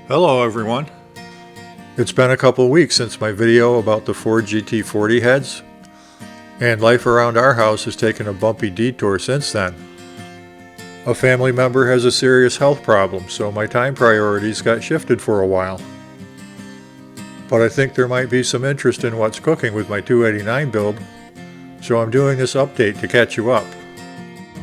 Hello everyone. It's been a couple weeks since my video about the Ford GT40 heads, and life around our house has taken a bumpy detour since then. A family member has a serious health problem, so my time priorities got shifted for a while. But I think there might be some interest in what's cooking with my 289 build, so I'm doing this update to catch you up.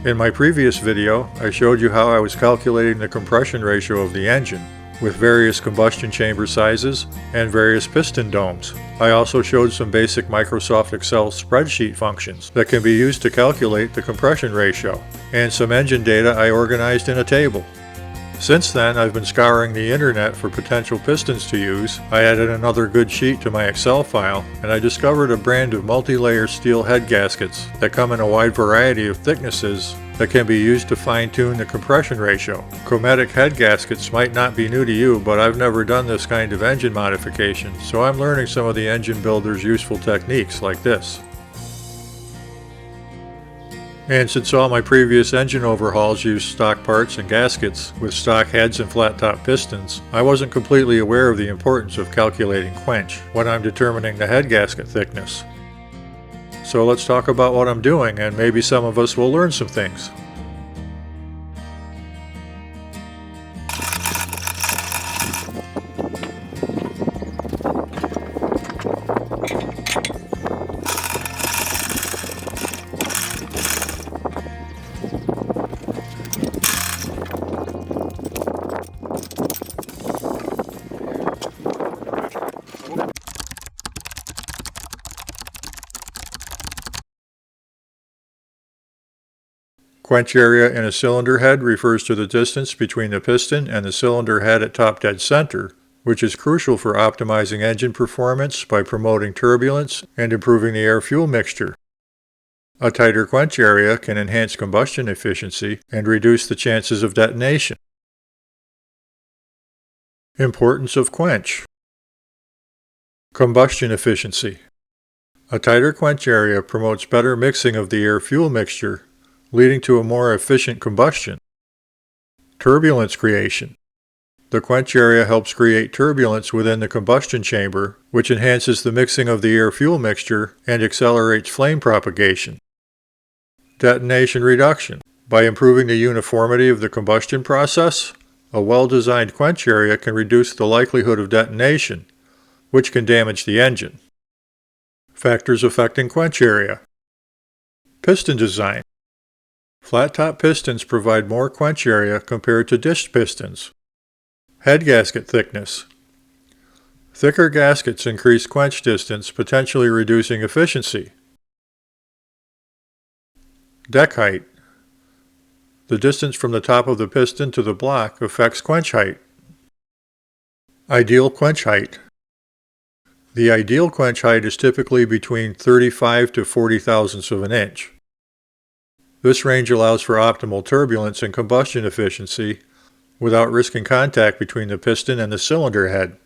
In my previous video, I showed you how I was calculating the compression ratio of the engine, with various combustion chamber sizes and various piston domes. I also showed some basic Microsoft Excel spreadsheet functions that can be used to calculate the compression ratio, and some engine data I organized in a table. Since then, I've been scouring the internet for potential pistons to use. I added another good sheet to my Excel file, and I discovered a brand of multi-layer steel head gaskets that come in a wide variety of thicknesses that can be used to fine-tune the compression ratio. Chromatic head gaskets might not be new to you, but I've never done this kind of engine modification, so I'm learning some of the engine builders' useful techniques like this. And since all my previous engine overhauls used stock parts and gaskets with stock heads and flat-top pistons, I wasn't completely aware of the importance of calculating quench when I'm determining the head gasket thickness. So let's talk about what I'm doing, and maybe some of us will learn some things. Quench area in a cylinder head refers to the distance between the piston and the cylinder head at top dead center, which is crucial for optimizing engine performance by promoting turbulence and improving the air-fuel mixture. A tighter quench area can enhance combustion efficiency and reduce the chances of detonation. Importance of quench. Combustion efficiency. A tighter quench area promotes better mixing of the air-fuel mixture, leading to a more efficient combustion. Turbulence creation. The quench area helps create turbulence within the combustion chamber, which enhances the mixing of the air-fuel mixture and accelerates flame propagation. Detonation reduction. By improving the uniformity of the combustion process, a well-designed quench area can reduce the likelihood of detonation, which can damage the engine. Factors affecting quench area. Piston design. Flat-top pistons provide more quench area compared to dished pistons. Head gasket thickness. Thicker gaskets increase quench distance, potentially reducing efficiency. Deck height. The distance from the top of the piston to the block affects quench height. Ideal quench height. The ideal quench height is typically between 35 to 40 thousandths of an inch. This range allows for optimal turbulence and combustion efficiency without risking contact between the piston and the cylinder head.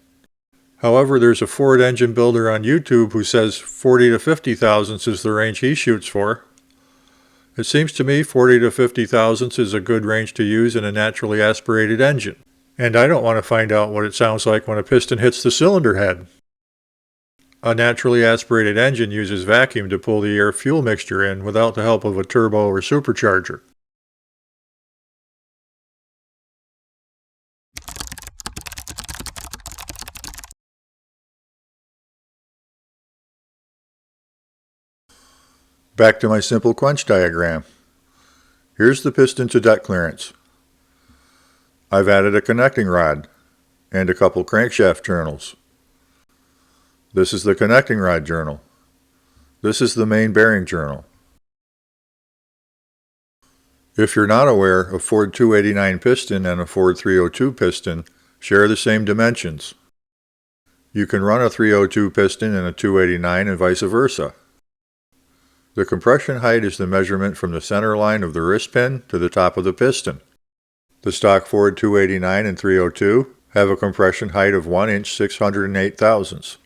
However, there's a Ford engine builder on YouTube who says 40 to 50 thousandths is the range he shoots for. It seems to me 40 to 50 thousandths is a good range to use in a naturally aspirated engine, and I don't want to find out what it sounds like when a piston hits the cylinder head. A naturally aspirated engine uses vacuum to pull the air-fuel mixture in without the help of a turbo or supercharger. Back to my simple quench diagram. Here's the piston to deck clearance. I've added a connecting rod and a couple crankshaft journals. This is the connecting rod journal. This is the main bearing journal. If you're not aware, a Ford 289 piston and a Ford 302 piston share the same dimensions. You can run a 302 piston in a 289 and vice versa. The compression height is the measurement from the center line of the wrist pin to the top of the piston. The stock Ford 289 and 302 have a compression height of 1 inch 608 thousandths.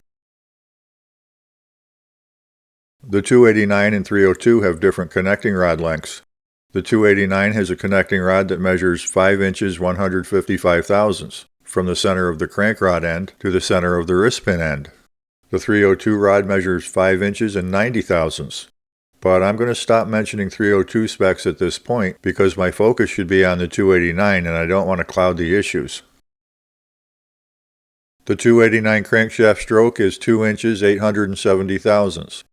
The 289 and 302 have different connecting rod lengths. The 289 has a connecting rod that measures 5 inches 155 thousandths. from the center of the crank rod end to the center of the wrist pin end. The 302 rod measures 5 inches and 90 thousandths. But I'm going to stop mentioning 302 specs at this point because my focus should be on the 289 and I don't want to cloud the issues. The 289 crankshaft stroke is 2 inches 870 thousandths.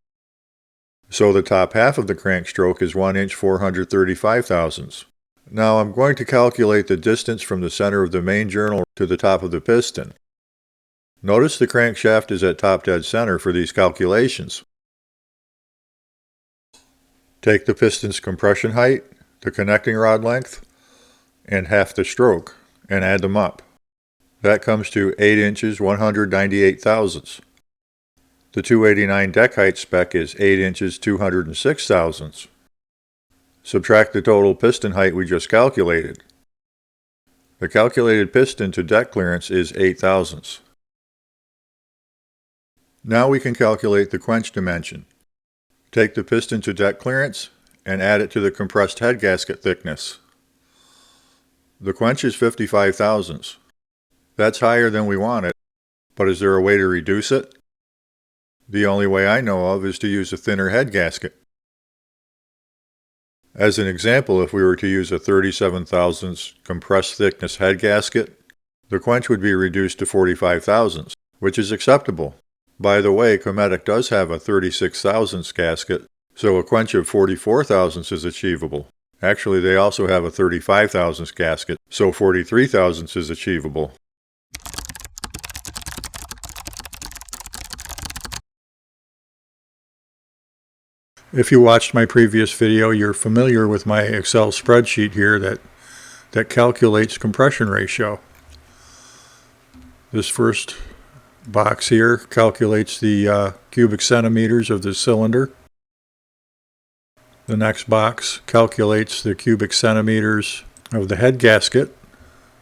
So the top half of the crank stroke is 1 inch 435 thousandths. Now I'm going to calculate the distance from the center of the main journal to the top of the piston. Notice the crankshaft is at top dead center for these calculations. Take the piston's compression height, the connecting rod length, and half the stroke, and add them up. That comes to 8 inches 198 thousandths. The 289 deck height spec is 8 inches 206 thousandths. Subtract the total piston height we just calculated. The calculated piston to deck clearance is 8 thousandths. Now we can calculate the quench dimension. Take the piston to deck clearance and add it to the compressed head gasket thickness. The quench is 55 thousandths. That's higher than we want it, but is there a way to reduce it? The only way I know of is to use a thinner head gasket. As an example, if we were to use a 37 thousandths compressed thickness head gasket, the quench would be reduced to 45 thousandths, which is acceptable. By the way, Cometic does have a 36 thousandths gasket, so a quench of 44 thousandths is achievable. Actually, they also have a 35 thousandths gasket, so 43 thousandths is achievable. If you watched my previous video, you're familiar with my Excel spreadsheet here that calculates compression ratio. This first box here calculates the cubic centimeters of the cylinder. The next box calculates the cubic centimeters of the head gasket,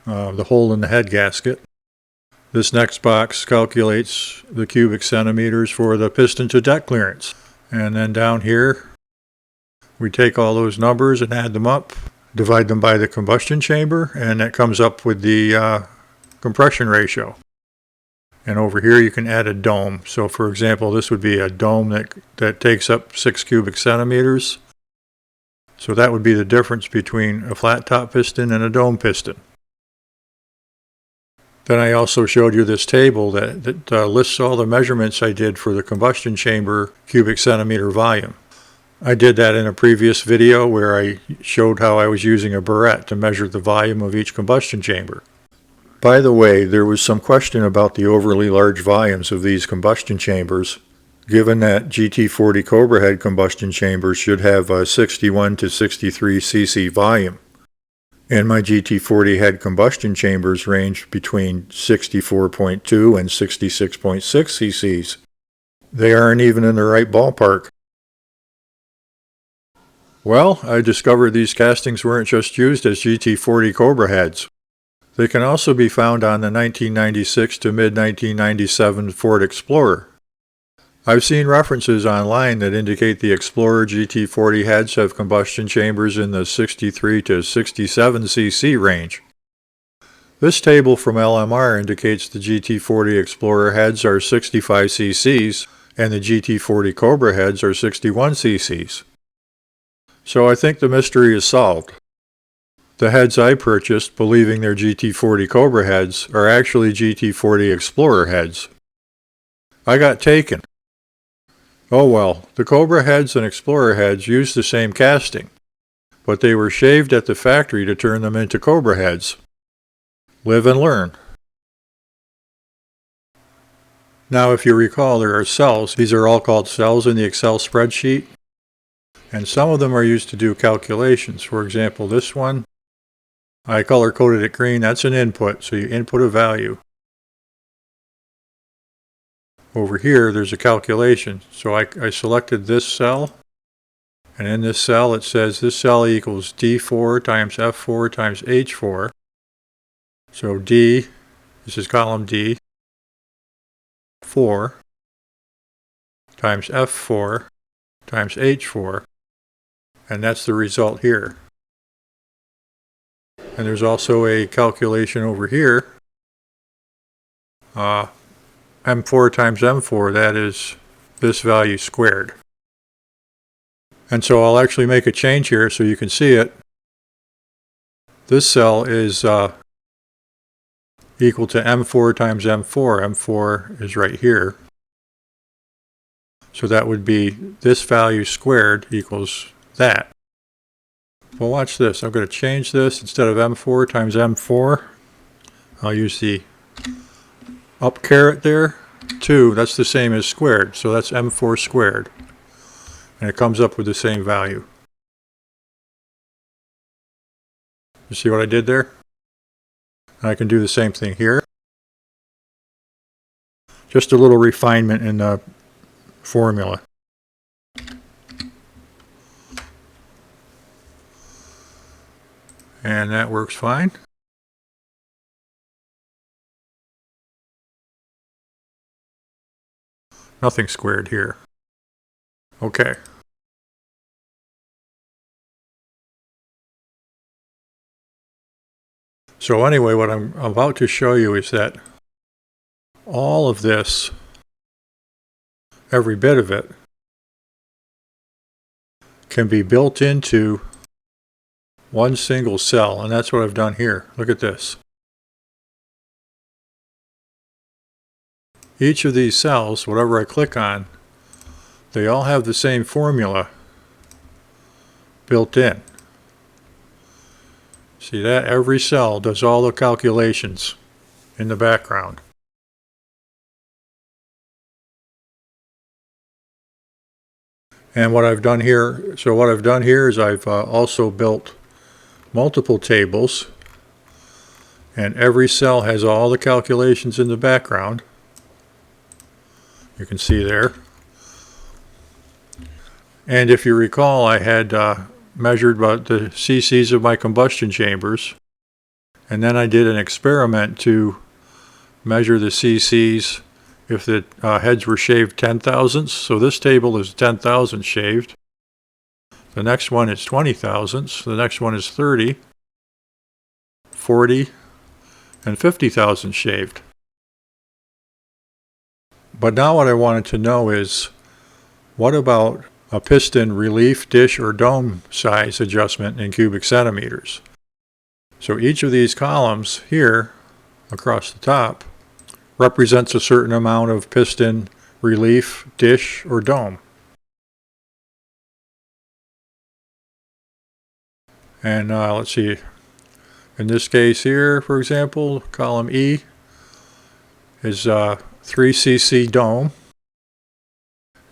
the hole in the head gasket. This next box calculates the cubic centimeters for the piston to deck clearance. And then down here, we take all those numbers and add them up, divide them by the combustion chamber, and that comes up with the compression ratio. And over here you can add a dome. So for example, this would be a dome that takes up 6 cubic centimeters. So that would be the difference between a flat top piston and a dome piston. Then I also showed you this table that lists all the measurements I did for the combustion chamber cubic centimeter volume. I did that in a previous video where I showed how I was using a barrette to measure the volume of each combustion chamber. By the way, there was some question about the overly large volumes of these combustion chambers, given that GT40 Cobra head combustion chambers should have a 61 to 63 cc volume. And my GT40 head combustion chambers range between 64.2 and 66.6 cc's. They aren't even in the right ballpark. Well, I discovered these castings weren't just used as GT40 Cobra heads. They can also be found on the 1996 to mid-1997 Ford Explorer. I've seen references online that indicate the Explorer GT40 heads have combustion chambers in the 63 to 67 cc range. This table from LMR indicates the GT40 Explorer heads are 65 cc's and the GT40 Cobra heads are 61 cc's. So I think the mystery is solved. The heads I purchased, believing they're GT40 Cobra heads, are actually GT40 Explorer heads. I got taken. Oh well, the Cobra heads and Explorer heads use the same casting, but they were shaved at the factory to turn them into Cobra heads. Live and learn. Now if you recall, there are cells. These are all called cells in the Excel spreadsheet, and some of them are used to do calculations. For example, this one, I color-coded it green. That's an input, so you input a value. Over here, there's a calculation. So I selected this cell, and in this cell it says this cell equals D4 times F4 times H4. So D, this is column D, 4 times F4 times H4, and that's the result here. And there's also a calculation over here M4 times M4, that is this value squared. And so I'll actually make a change here so you can see it. This cell is equal to M4 times M4. M4 is right here. So that would be this value squared equals that. Well, watch this. I'm going to change this. Instead of M4 times M4, I'll use the up caret there. 2, that's the same as squared. So that's M4 squared. And it comes up with the same value. You see what I did there? And I can do the same thing here. Just a little refinement in the formula. And that works fine. Nothing squared here. Okay. So anyway, what I'm about to show you is that all of this, every bit of it, can be built into one single cell, and that's what I've done here. Look at this. Each of these cells, whatever I click on, they all have the same formula built in. See that? Every cell does all the calculations in the background. And what I've done here, is I've also built multiple tables, and every cell has all the calculations in the background. You can see there. And if you recall, I had measured about the cc's of my combustion chambers, and then I did an experiment to measure the cc's if the heads were shaved 10 thousandths. So this table is 10 thousandths shaved. The next one is 20 thousandths. The next one is 30, 40, and 50 thousandths shaved. But now what I wanted to know is, what about a piston relief, dish, or dome size adjustment in cubic centimeters? So each of these columns here across the top represents a certain amount of piston relief, dish, or dome. And let's see, in this case here, for example, column E is 3 cc dome.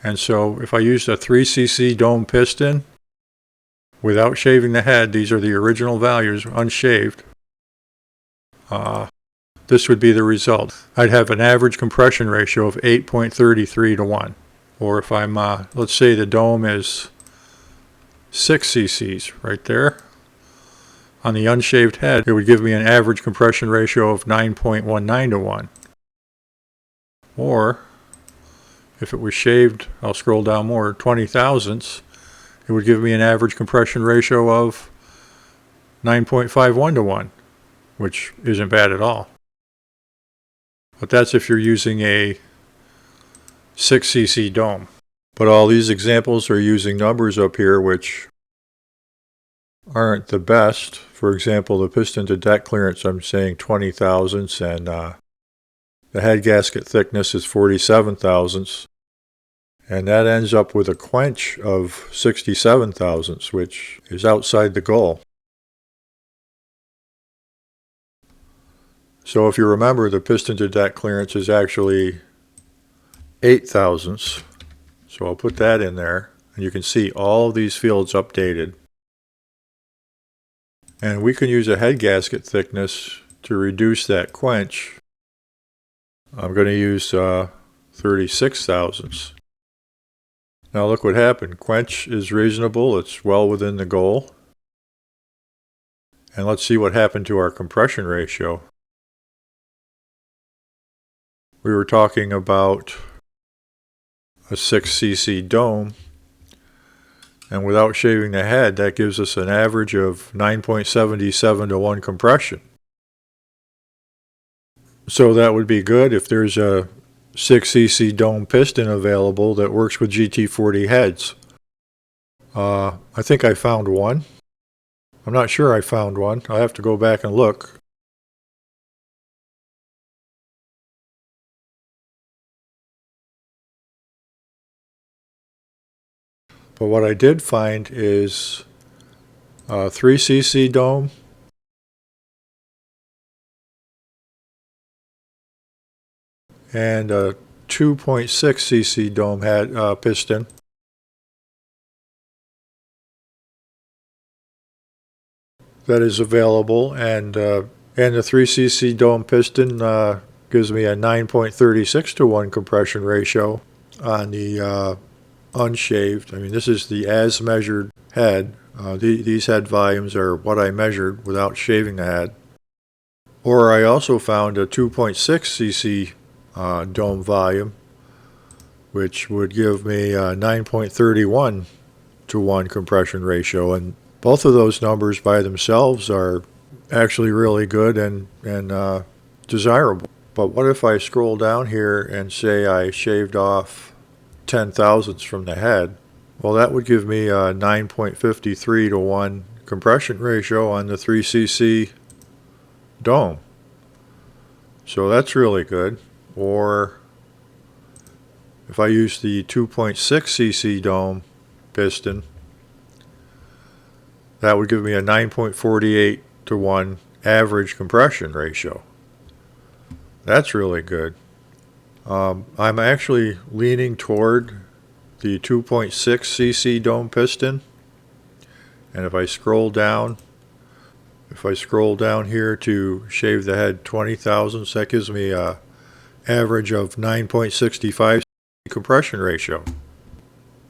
And so if I used a 3 cc dome piston without shaving the head, these are the original values, unshaved, this would be the result. I'd have an average compression ratio of 8.33 to 1. Or if I'm, let's say the dome is 6 cc's right there. On the unshaved head, it would give me an average compression ratio of 9.19 to 1. Or if it was shaved, I'll scroll down more, 20 thousandths, it would give me an average compression ratio of 9.51 to 1, which isn't bad at all. But that's if you're using a 6 cc dome. But all these examples are using numbers up here which aren't the best. For example, the piston to deck clearance, I'm saying 20 thousandths, and the head gasket thickness is 47 thousandths. And that ends up with a quench of 67 thousandths, which is outside the goal. So if you remember, the piston to deck clearance is actually 8 thousandths. So I'll put that in there, and you can see all of these fields updated. And we can use a head gasket thickness to reduce that quench. I'm going to use 36 thousandths. Now look what happened. Quench is reasonable. It's well within the goal. And let's see what happened to our compression ratio. We were talking about a 6 cc dome, and without shaving the head, that gives us an average of 9.77 to 1 compression. So that would be good if there's a 6cc dome piston available that works with GT40 heads. I think I found one. I'm not sure I found one. I'll have to go back and look. But what I did find is a 3cc dome and a 2.6cc dome head piston. That is available, and the 3cc dome piston gives me a 9.36 to 1 compression ratio on the unshaved. I mean, this is the as measured head. These head volumes are what I measured without shaving the head. Or I also found a 2.6cc dome volume, which would give me a 9.31 to 1 compression ratio, and both of those numbers by themselves are actually really good and desirable. But what if I scroll down here and say I shaved off 10 thousandths from the head? Well, that would give me a 9.53 to 1 compression ratio on the 3cc dome. So that's really good. Or if I use the 2.6cc dome piston, that would give me a 9.48 to 1 average compression ratio. That's really good. I'm actually leaning toward the 2.6cc dome piston. And if I scroll down here to shave the head 20 thousandths, that gives me a average of 9.65 compression ratio.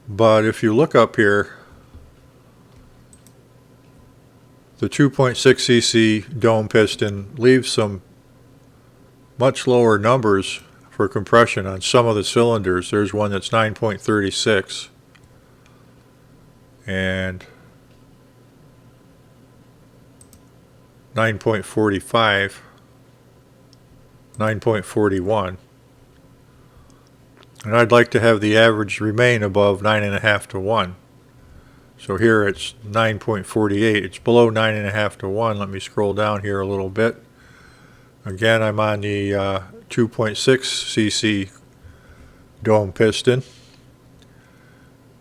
But if you look up here, the 2.6cc dome piston leaves some much lower numbers for compression on some of the cylinders. There's one that's 9.36 and 9.45, 9.41. And I'd like to have the average remain above 9.5 to 1. So here it's 9.48. It's below 9.5 to 1. Let me scroll down here a little bit. Again, I'm on the 2.6cc dome piston.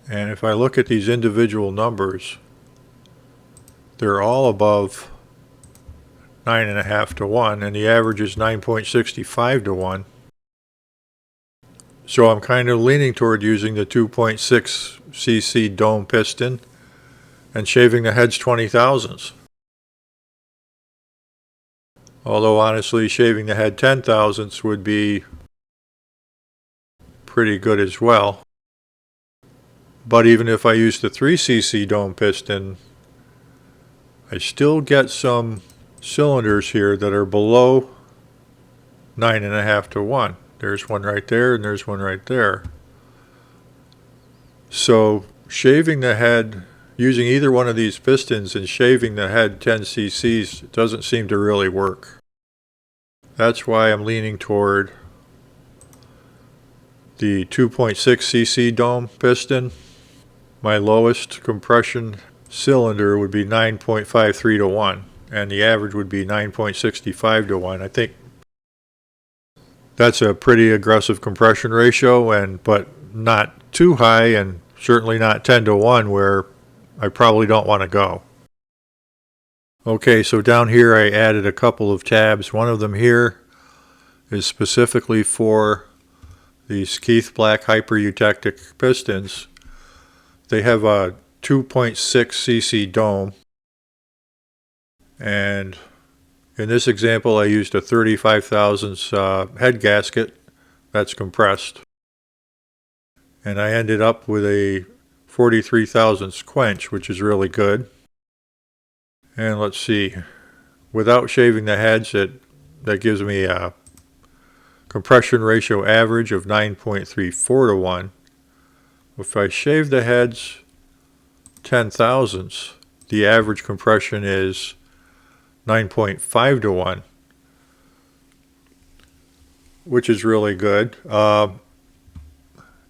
And if I look at these individual numbers, they're all above 9.5 to 1, and the average is 9.65 to 1. So I'm kind of leaning toward using the 2.6cc dome piston and shaving the heads 20 thousandths. Although honestly, shaving the head 10 thousandths would be pretty good as well. But even if I use the 3cc dome piston, I still get some cylinders here that are below 9.5 to 1. There's one right there, and there's one right there. So shaving the head, using either one of these pistons and shaving the head 10 cc's doesn't seem to really work. That's why I'm leaning toward the 2.6cc dome piston. My lowest compression cylinder would be 9.53 to 1, and the average would be 9.65 to 1. I think that's a pretty aggressive compression ratio, but not too high, and certainly not 10 to 1 where I probably don't want to go. Okay, so down here I added a couple of tabs. One of them here is specifically for these Keith Black hyper-eutectic pistons. They have a 2.6cc dome, and in this example I used a 35 thousandths head gasket that's compressed, and I ended up with a 43 thousandths quench, which is really good. And let's see, without shaving the heads, that gives me a compression ratio average of 9.34 to 1. If I shave the heads 10 thousandths, the average compression is 9.5 to 1. which is really good.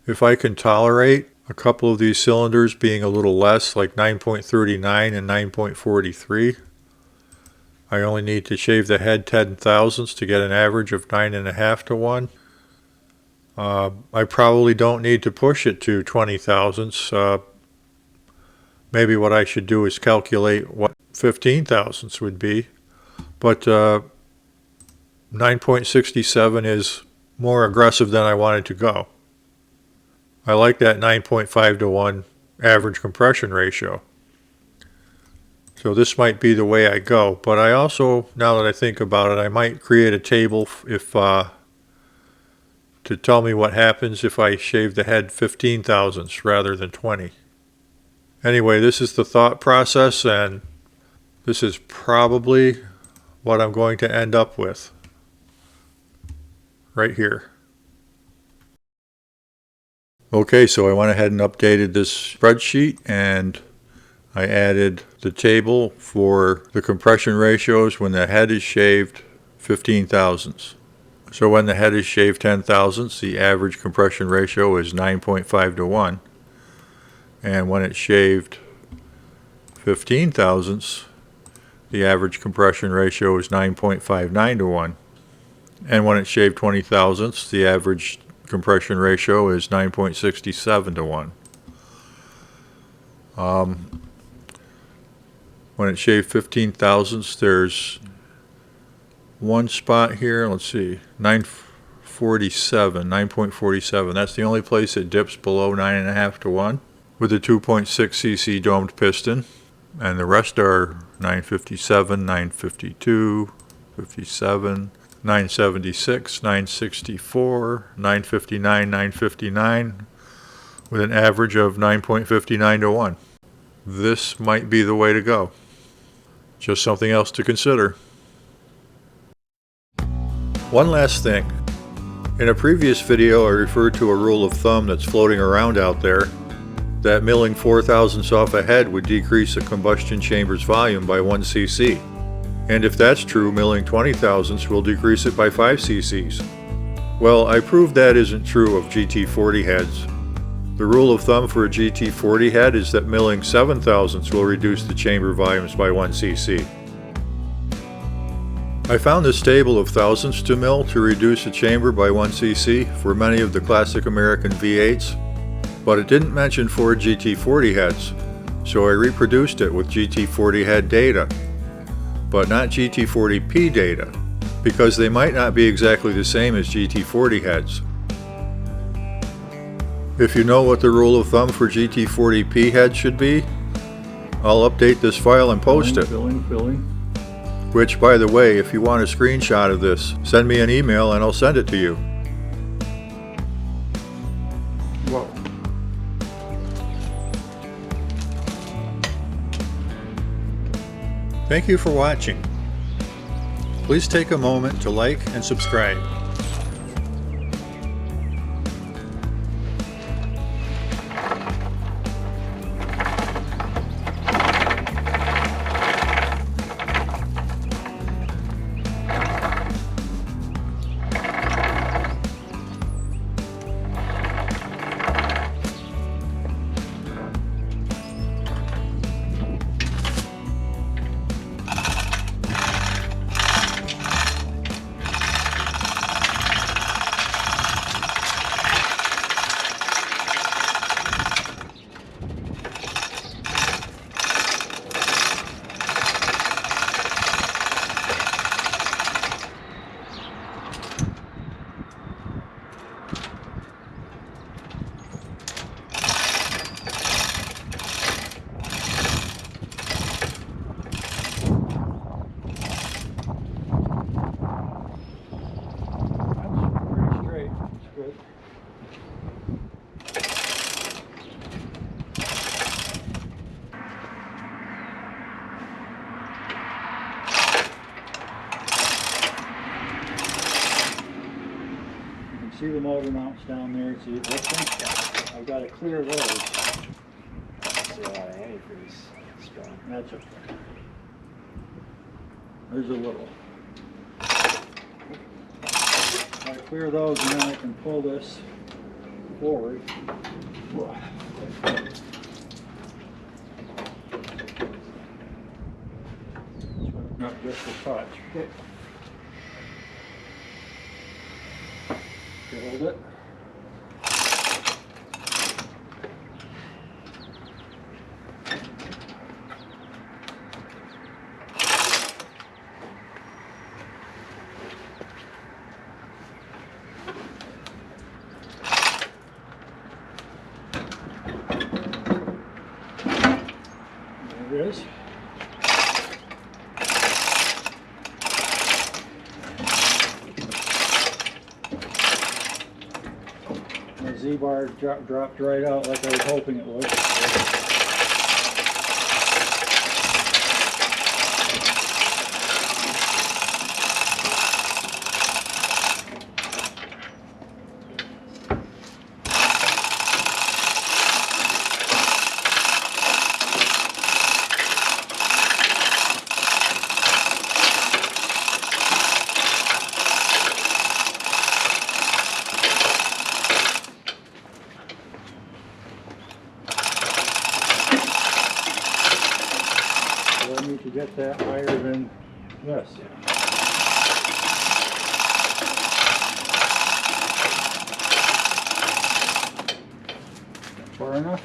If I can tolerate a couple of these cylinders being a little less, like 9.39 and 9.43, I only need to shave the head 10 thousandths to get an average of 9.5 to 1. I probably don't need to push it to 20 thousandths. Maybe what I should do is calculate what 15 thousandths would be. But 9.67 is more aggressive than I wanted to go. I like that 9.5 to 1 average compression ratio. So this might be the way I go. But I also, now that I think about it, I might create a table if to tell me what happens if I shave the head 15 thousandths rather than 20. Anyway, this is the thought process, and this is probably what I'm going to end up with right here. Okay, so I went ahead and updated this spreadsheet, and I added the table for the compression ratios when the head is shaved 15 thousandths. So when the head is shaved 10 thousandths, the average compression ratio is 9.5 to 1. And when it's shaved 15 thousandths, the average compression ratio is 9.59 to 1. And when it's shaved 20 thousandths, the average compression ratio is 9.67 to 1. When it's shaved 15 thousandths, there's one spot here, let's see, 9.47. That's the only place it dips below 9.5 to 1 with a 2.6 cc domed piston. And the rest are 957, 952, 57, 976, 964, 959, 959 with an average of 9.59 to 1. This might be the way to go. Just something else to consider. One last thing. In a previous video I referred to a rule of thumb that's floating around out there that milling 4 thousandths off a head would decrease a combustion chamber's volume by 1 cc. And if that's true, milling 20 thousandths will decrease it by 5 cc's. Well, I proved that isn't true of GT40 heads. The rule of thumb for a GT40 head is that milling 7 thousandths will reduce the chamber volumes by 1 cc. I found this table of thousandths to mill to reduce a chamber by 1 cc for many of the classic American V8s, but it didn't mention Ford GT40 heads, so I reproduced it with GT40 head data, but not GT40P data, because they might not be exactly the same as GT40 heads. If you know what the rule of thumb for GT40P heads should be, I'll update this file and post it. Which, by the way, if you want a screenshot of this, send me an email and I'll send it to you. Whoa. Thank you for watching. Please take a moment to like and subscribe. See the motor mounts down there. See what's in? I've got to clear those. See a lot of antifreeze strong. That's okay. There's a little. I clear those and then I can pull this forward. Not just a touch. Okay. Hold it. There it is. The Z-bar dropped right out like I was hoping it would. I need to get that higher than this. Far enough?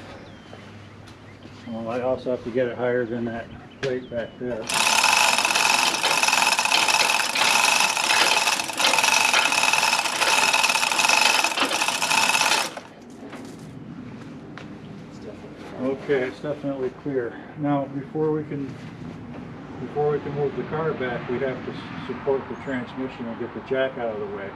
Well, I also have to get it higher than that plate back there. Okay, it's definitely clear. Now, before we can move the car back, we have to support the transmission and get the jack out of the way.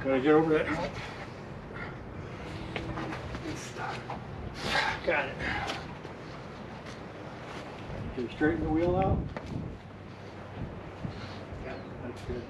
Gotta get over that hump. Got it. Can you straighten the wheel out? Yeah, that's good.